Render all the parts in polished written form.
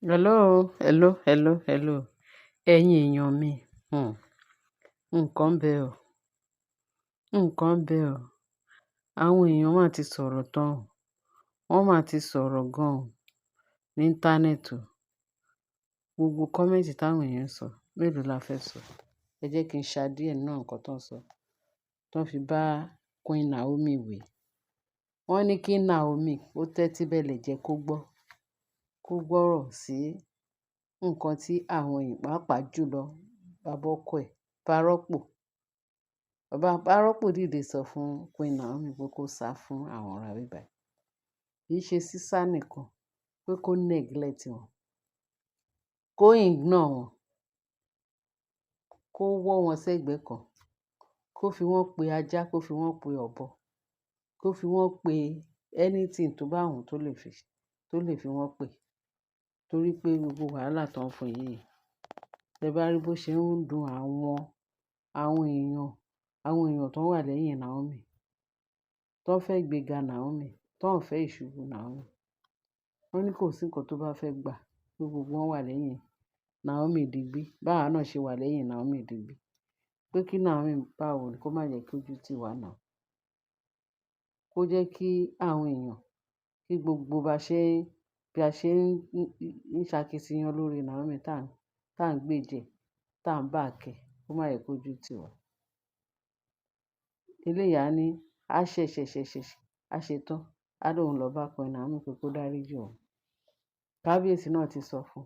Hello, hello, hello, hello. Ẹ̀yin èèyàn mi, nǹkan ń bẹ o, nǹkan ń bẹ o. Àwọn èèyàn máa ti sọ̀rọ̀ tán o, wọ́n máa ti sọ̀rọ̀ gan-an ní íńtánẹ́ẹ̀tì o. Gbogbo kọ́mẹ́ǹtì táwọn èèyàn sọ, mélòó la fẹ́ sọ? Ẹ jẹ́ kí n ṣa díẹ̀ nínú nǹkan tó ń sọ, tó ń fi bá Queen Naomi wé. Wọ́n ní kí Naomi ó tẹ́tí bẹ̀lẹ̀ jẹ́ kó gbọ́rọ̀ sí nǹkan tí àwọn èèyàn pàápàá jùlọ bàbá ọkọ ẹ̀ Parọ́pò. Bàbá Parọ́pò dìde sọ fún Queen Naomi pé kó sá fún àwọn ará ibí bàyìí. Kì í ṣe sísá nìkan, pé kó neglect wọn, kó ignore wọn, kó wọ́ wọn sẹ́gbẹ̀ẹ́ kan, kó fi wọ́n pe ajá, kó fi wọ́n pe ọ̀bọ, kó fi wọ́n pe anything tó bá wùn tó lè fi wọ́n pè. Torí pé gbogbo wàhálà tó ń fún yìí, tẹ bá rí bó ṣe ń dùn àwọn èèyàn tó wà lẹ́yìn Naomi, tó ń fẹ́ gbéga Naomi, tó ń fẹ́ ìṣubú Naomi. Wọ́n ní kò sí nǹkan tó bá fẹ́ gbà pé gbogbo wọn wà lẹ́yìn Naomi digbí. Báwa náà ṣe wà lẹ́yìn Naomi digbí. Pé kí Naomi báwo ni kó má jẹ́ kí ojú tì wá náà. Kó jẹ́ kí àwọn èèyàn, kí gbogbo bí a ṣe ń ṣakitiyan lórí Naomi tá à ń gbèjẹ, tá à ń back ẹ̀, kó má jẹ́ kó ojú tì wá. Eléyìí á ní á á ṣe tán, á lóun lọ bá Queen Naomi pé kó dáríjì òun. Kábíyèsí náà ti sọ fún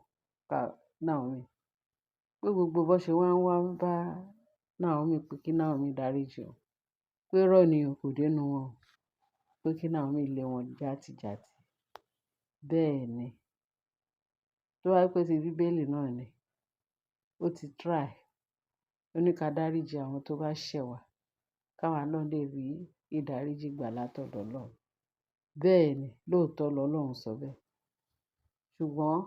Naomi pé gbogbo bó ṣe wá ń wá bá Naomi pé kí Naomi dáríjì òun, pé irọ́ ni o, kò dénú wọn o, pé kí Naomi lé wọn játijàti. Bẹ́ẹ̀ ni, tó bá jẹ́ pé ti Bíbélì náà ni, ó ti try. Ó ní ká dáríjì àwọn tó bá ṣẹ̀ wá, káwa náà lè rí ìdáríjì gbà látọ̀dọ̀ Ọlọ́run. Bẹ́ẹ̀ ni, lóòótọ́ lọ̀lọ́run sọ bẹ́ẹ̀. Ṣùgbọ́n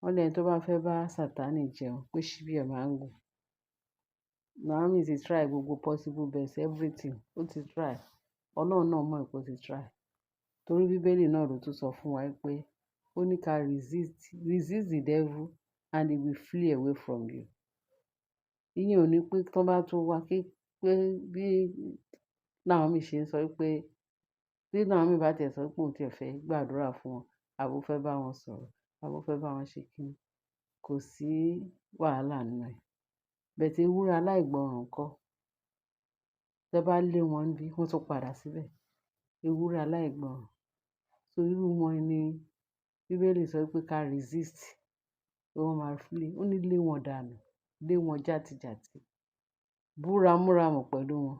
wọ́n ní ẹni tó bá fẹ́ bá Sátánì jẹun pé ṣíbí ẹ̀ máa ń gùn. Naomi ti try gbogbo possible best, everything. Ó ti try. Ọlọ́run náà mọ̀ pé ó ti try. Torí Bíbélì náà ló tún sọ fún wa pé ó ní ká resist the devil and he will flee away from you. Ìyẹn ò ní pé tí wọ́n bá tún wá pé bí Naomi ṣe ń sọ pé bí Naomi bá tiẹ̀ sọ pé òun tiẹ̀ fẹ́ gbàdúrà fún wọn, àbó fẹ́ bá wọn sọ̀rọ̀, àbó fẹ́ bá wọn ṣe kíni, kò sí wàhálà nínú ẹ̀. Bẹ̀tí ewúrẹ́ aláìgbọràn ńkọ́? Tẹ bá lé wọn níbí, wọ́n tún padà síbẹ̀. Ewúrẹ́ aláìgbọràn. So irú wọn ni Bíbélì sọ pé ká resist, pé wọ́n máa flee. Ó ní lé wọn dànù, lé wọn játijàti. Búramúramù pẹ̀lú wọn.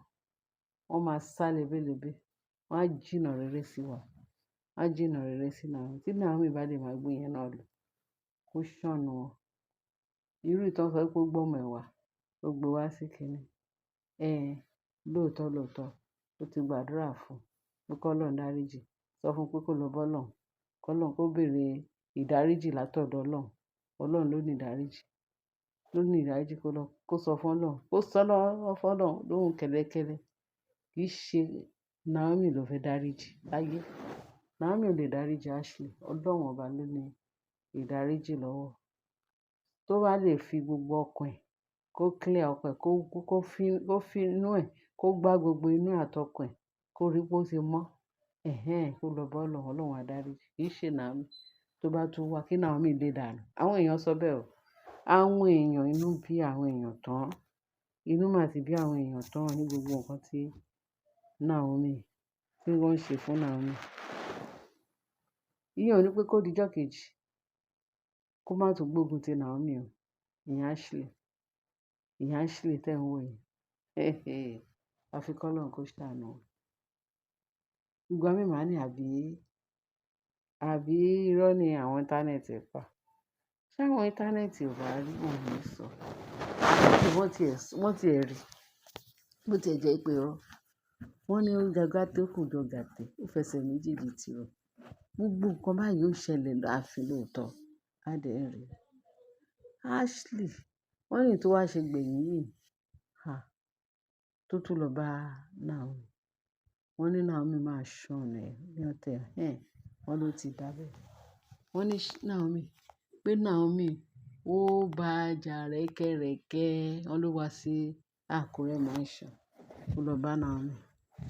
Wọ́n máa sá lebélebé. Wọ́n á jìnnà rere sí wa. Wọ́n á jìnnà rere sí Naomi. Tí Naomi bá lè máa gbé yẹn náà lọ, kó ṣọ̀nù wọn. Irú ìtàn sọ pé ó gbọ́mọ ẹ̀ wá, ó gbé wá sí kíni. Lóòótọ́, ó ti gbàdúrà fún pé k'Ọlọ́run dáríjì. Sọ fún pé kó lọ bọ́lọ́run. K'Ọlọ́run kó béèrè ìdáríjì látọ̀dọ̀ Ọlọ́run. Ọlọ́run ló ní ìdáríjì. Kó sọ fún Ọlọ́run. Kó sọ fún Ọlọ́run lóhùn kẹ́lẹ́kẹ́lẹ́. Kì í ṣe Naomi ló fẹ́ dáríjì láyé. Naomi ò lè dáríjì Ashley. Ọlọ́run ọba ló ní ìdáríjì lọ́wọ́. Tó bá lè fi gbogbo ọkàn ẹ̀, kó clear ọkàn ẹ̀, kó fi inú ẹ̀, kó gbá gbogbo inú àtọkàn ẹ̀, kó rí pé ó ti mọ́. Kó lọ bá Ọlọ́run, Ọlọ́run á dáríjì. Kì í ṣe Naomi. Tó bá tún wá kí Naomi lè dànù. Àwọn èèyàn sọ bẹ́ẹ̀ o. Àwọn èèyàn inú bí àwọn èèyàn tán. Inú mà ti bí àwọn èèyàn tán ní gbogbo nǹkan tí Naomi tí wọ́n ń ṣe fún Naomi. Ìyẹn ò ní pé kó dijọ́ kejì, kó má tún gbógun ti Naomi o. Ìyẹn Ashley tẹ̀ ń wò yẹn. Àfi k'Ọlọ́run kó ṣàánú wa. Ìgbà míì máa ní àbí irọ́ ni àwọn íńtánẹ́ẹ̀tì pa. Ṣé àwọn íńtánẹ́ẹ̀tì ò bá rí wọn ní sọ? Wọ́n tiẹ̀ rí. Bó tiẹ̀ jẹ́ pé irọ́. Wọ́n ní ó jagátẹ ó kù jọ gàtè, ó fẹsẹ̀ méjì di tìrọ̀. Gbogbo nǹkan báyìí ó ṣẹlẹ̀ láàfin lóòótọ́. A dẹ̀ ń rí. Ashley, wọ́n ní tó wá ṣe gbẹ̀yìn yìí, tó tún lọ bá Naomi. Wọ́n ní Naomi máa ṣọ̀nà ẹ̀ ní ọ̀tẹ̀. Wọ́n ló ti dábẹ́. Wọ́n ní Naomi ó bá a jà rẹ́kẹrẹ́kẹ́. Wọ́n ló wá sí Àkúrẹ́ mansion. Ó lọ bá Naomi.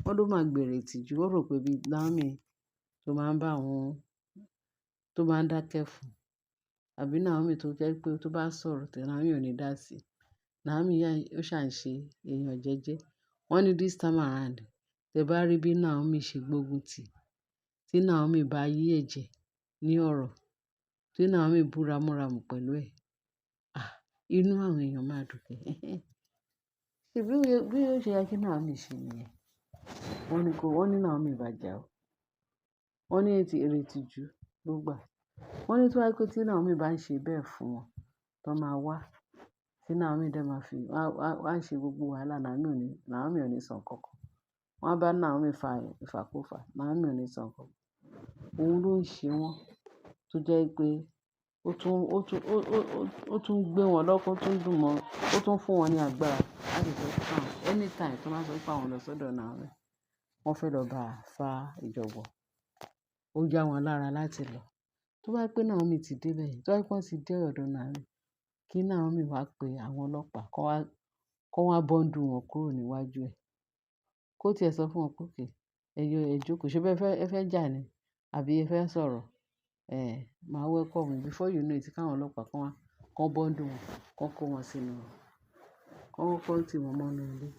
Wọ́n ló máa gbèrè ìtìjú. Ó rò pé bí Naomi tó máa ń bá àwọn tó máa ń dákẹ́ fún, àbí Naomi tó jẹ́ pé tó bá sọ̀rọ̀ tẹ̀ Naomi ò ní dá sí. Naomi ó ṣà ń ṣe èèyàn jẹ́jẹ́. Wọ́n ní this time around, tẹ bá rí bí Naomi ṣe gbógun tì, tí Naomi bá yí ẹ̀jẹ̀ ní ọ̀rọ̀, tí Naomi bú ramúramù pẹ̀lú ẹ̀, inú àwọn èèyàn máa dùn pé ṣe bí ó ṣe yẹ kí Naomi ṣe nìyẹn. Wọ́n ní Naomi bá jà o. Wọ́n ní èrè ìtìjú ló gbà. Wọ́n ní tó wá pé tí Naomi bá ń ṣe bẹ́ẹ̀ fún wọn, tó máa wá, tí Naomi dẹ̀ máa fi wá ṣe gbogbo wàhálà, Naomi ò ní sọ nǹkan kan. Wọ́n bá Naomi fa ìfàkúfà, Naomi ò ní sọ nǹkan kan. Òun ló ń ṣe wọ́n tó jẹ́ pé ó tún gbé wọn lọ́kàn, ó tún dùn mọ́, ó tún fún wọn ní agbára láti sọ pé anytime tó máa sọ pé àwọn lọ sọ́dọ̀ Naomi, wọ́n fẹ́ lọ bá a fa ìjọ̀gbọ̀n. Ó já wọn lára láti lọ. Tó bá pé Naomi ti dé bẹ́ẹ̀, tó bá pé wọ́n ti dé ọ̀dọ̀ Naomi, kí Naomi wá pe àwọn ọlọ́pàá kó wá bọ́ńdù wọn kúrò níwájú ẹ̀. Kó tiẹ̀ sọ fún wọn pé ẹ jókòó, ṣé ẹ fẹ́ jà ni? Àbí ẹ fẹ́ sọ̀rọ̀? Màá welcome you. Before you know it, káwọn ọlọ́pàá kán bọ́ńdù wọn, kán kó wọn sínú, kán tì wọ́n mọ́nú ilé.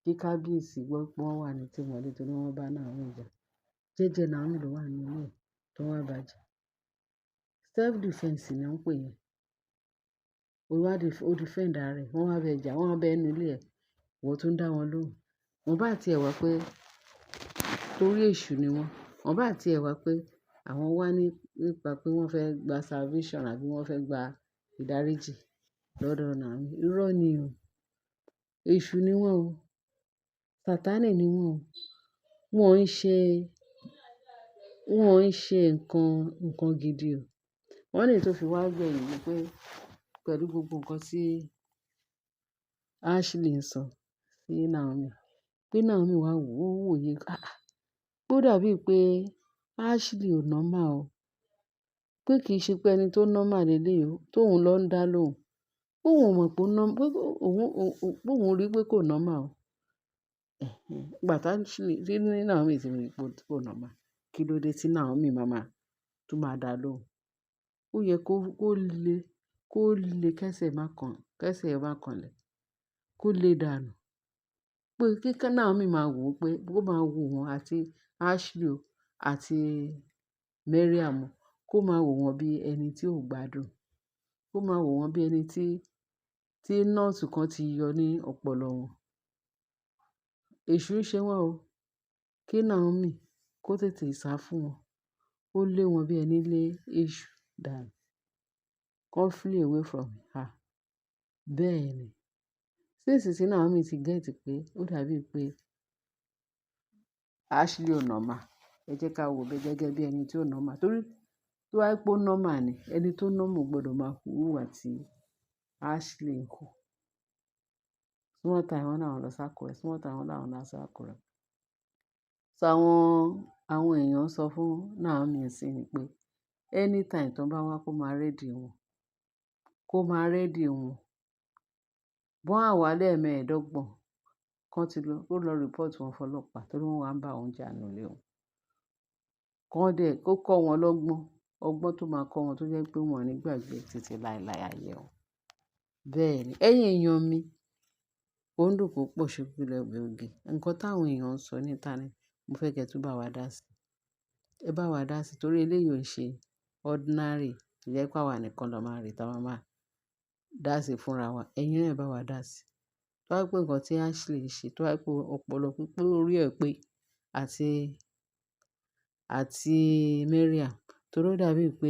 Kí kábíyèsí gbọ́ pé wọ́n wà ní tìmọ́lé torí wọ́n bá Naomi jà. Jẹ́jẹ́ Naomi ló wà nínú ilé tó wá bá jà. Self defense ni wọ́n ń pè yẹn. Ó defend ara rẹ̀. Wọ́n wá bẹ jà, wọ́n wá bẹ ẹnu ilé ẹ̀. Ìwọ tún dá wọn lóhùn. Wọ́n bá ti ẹ̀ wá pé torí èṣù ni wọ́n. Wọ́n bá ti ẹ̀ wá pé àwọn wá nípa pé wọ́n fẹ́ gba salvation àbí wọ́n fẹ́ gba ìdáríjì lọ́dọ̀ Naomi. Irọ́ ni o. Èṣù ni wọ́n o. Sátánì ni wọ́n o. Wọ́n ń ṣe nǹkan gidi o. Wọ́n lè tó fi wá gbẹ̀yìn wípé pẹ̀lú gbogbo nǹkan tí Ashley ń sọ sí Naomi, pé Naomi wá wòye. Ó dàbí pé Ashley ò normal o. Pé kì í ṣe pé ẹni tó normal lélẹ́yìí o, tóun lọ ń dá lóhùn. Òun ò mọ̀ pé òun rí pé kò normal o. Ìgbà tí Naomi ti rí pé kò normal, kí ló dé tí Naomi tún máa dá lóhùn? Ó yẹ kó le kẹ́sẹ̀ má kanlẹ̀, kó le dànù. Pé kí Naomi máa wò ó pé kó máa wò wọ́n àti Ashley o àti Mariam, kó máa wò wọ́n bí ẹni tí ò gbádùn. Kó máa wò wọ́n bí ẹni tí nọ́ọ̀tì kan ti yọ ní ọpọlọ wọn. Èṣù ń ṣe wọ́n o. Kí Naomi kó tètè sá fún wọn. Ó lé wọn bí ẹni lé èṣù dànù. Kó flee away from her. Bẹ́ẹ̀ ni. Since tí Naomi ti get pé ó dàbí pé Ashley ò normal. Ẹ jẹ́ ká wò ó gẹ́gẹ́ bí ẹni tí ò normal. Torí tó wá pé ó normal ni, ẹni tó normal gbọdọ̀ máa hùwà tí Ashley ń hù. Small time wọ́n náà lọ s'Ákúrẹ́. Small time wọ́n náà lọ s'Ákúrẹ́. So àwọn èèyàn sọ fún Naomi sí ni pé anytime tó bá wá kó máa ready wọn. Kó máa ready wọn. Bọ́n àwa lẹ́ẹ̀mẹ́ẹ̀ẹ́dọ́gbọ̀n kan ti lọ, ó lọ report wọn fọlọ́pàá torí wọ́n wá ń bá òun jà nínú ilé wọn. Kó kọ́ wọn lọ́gbọ́n. Ọgbọ́n tó máa kọ́ wọn tó jẹ́ pé wọn ò ní gbàgbé títí láéláé ayé wọn. Bẹ́ẹ̀ ni. Ẹ̀yin èèyàn mi, ó ń dùn púpọ̀ ṣubú lẹ́gbẹ̀ẹ́ ògì. Nǹkan táwọn èèyàn ń sọ ní internet, mo fẹ́ kẹ́ tún bá wa dá sí. Ẹ bá wa dá sí torí eléyìí ò ń ṣe ordinary. Tó jẹ́ pé àwa nìkan ló máa rí táwa máa dá sí fúnra wa. Ẹ̀yin náà ẹ bá wa dá sí. Tó bá pé nǹkan tí Ashley ṣe, tó bá pé ọpọlọ pípé orí ẹ̀ pé àti Mariam, torí ó dàbí pé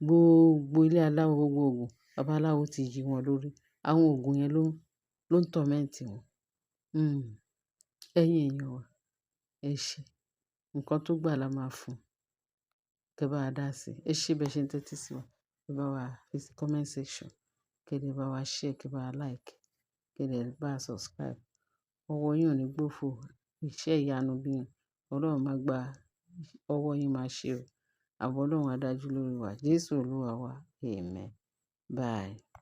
gbogbo ilé aláwọ̀, gbogbo òògùn babaláwo ti yí wọn lórí. Àwọn òògùn yẹn ló ń torment wọn. Ẹ̀yin èèyàn wa, ẹ ṣé. Nǹkan tó gbà la máa fún. Kẹ́ bá wa dá sí. Ẹ ṣé bẹ́ẹ̀ ṣe ń tẹ́tí sí wa. Ẹ bá wa fi sí comment section. Kẹ́ dẹ̀ bá wa share, kẹ́ bá wa like. Kẹ́ dẹ̀ bá wa subscribe. Ọwọ́ yín ò ní gbófo. Iṣẹ́ ìyanu bí Ọlọ́run máa gba ọwọ́ yín máa ṣe o. ààbò Ọlọ́run á dájú lórí wa. Jésù Olúwa wa. Amen. Bye.